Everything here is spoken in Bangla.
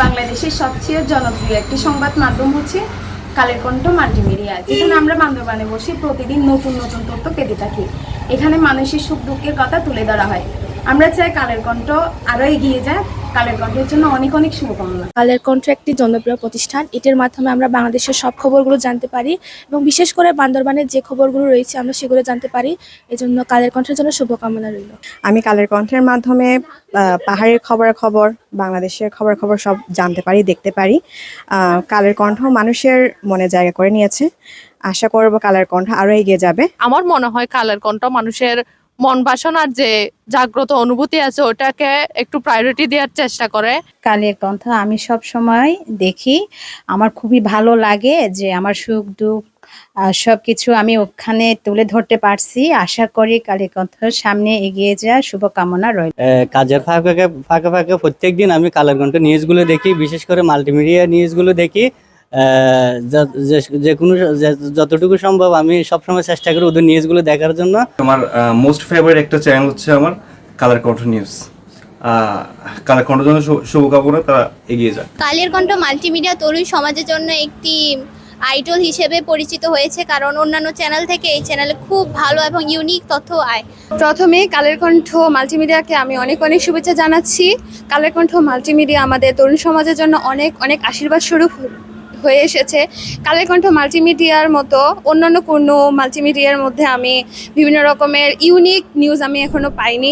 বাংলাদেশের সবচেয়ে জনপ্রিয় একটি সংবাদ মাধ্যম হচ্ছে কালের কণ্ঠ মাল্টিমিডিয়া, যেখানে আমরা বান্দরবানে বসে প্রতিদিন নতুন নতুন তথ্য পেতে থাকি। এখানে মানুষের সুখ দুঃখের কথা তুলে ধরা হয়। আমরা চাই কালের কণ্ঠ আরও এগিয়ে যায়। কালের কণ্ঠের জন্য অনেক অনেক শুভকামনা। কালের কণ্ঠ একটি জনপ্রিয় প্রতিষ্ঠান। এটির মাধ্যমে আমরা বাংলাদেশের সব খবরগুলো জানতে পারি এবং বিশেষ করে বান্দরবানের যে খবরগুলো রয়েছে আমরা সেগুলো জানতে পারি। এজন্য কালের কণ্ঠের জন্য শুভকামনা রইল। আমি কালের কণ্ঠের মাধ্যমে পাহাড়ের খবরাখবর, বাংলাদেশের খবরাখবর সব জানতে পারি, দেখতে পারি। কালের কণ্ঠ মানুষের মনে জায়গা করে নিয়েছে। আশা করব কালের কণ্ঠ আরও এগিয়ে যাবে। আমার মনে হয় কালের কণ্ঠ মানুষের মন বাসনার যে জাগ্রত অনুভূতি আছে ওটাকে একটু প্রায়োরিটি দেওয়ার চেষ্টা করে। কালের কণ্ঠ আমি সব সময় দেখি, আমার খুবই ভালো লাগে যে আমার সুখ দুঃখ সবকিছু আমি ওখানে তুলে ধরতে পারছি। আশা করি কালের কণ্ঠ সামনে এগিয়ে যায়, শুভকামনা রইল। কাজের ফাঁকে ফাঁকে প্রত্যেকদিন আমি কালের কণ্ঠ নিউজগুলো দেখি, বিশেষ করে মাল্টিমিডিয়া নিউজগুলো দেখি। যে কোনো যতটুকু সম্ভব আমি সবসময় চেষ্টা করি ওদের নিউজগুলো দেখার জন্য। আমার মোস্ট ফেভারিট একটা চ্যানেল হচ্ছে আমার কালের কণ্ঠ নিউজ। কালের কণ্ঠের জন্য শুভকামনা, তারা এগিয়ে যায়। কালের কণ্ঠ মাল্টিমিডিয়া তরুণ সমাজের জন্য একটি আইডল হিসেবে পরিচিত হয়েছে, কারণ অন্যান্য চ্যানেল থেকে এই চ্যানেলে খুব ভালো এবং ইউনিক তথ্য আয়। প্রথমে কালের কণ্ঠ মাল্টিমিডিয়াকে আমি অনেক অনেক শুভেচ্ছা জানাচ্ছি। কালের কণ্ঠ মাল্টিমিডিয়া আমাদের তরুণ সমাজের জন্য অনেক অনেক আশীর্বাদ স্বরূপ হয়ে এসেছে। কালের কণ্ঠ মাল্টিমিডিয়ার মতো অন্যান্য কোনো মাল্টিমিডিয়ার মধ্যে আমি বিভিন্ন রকমের ইউনিক নিউজ আমি এখনো পাইনি।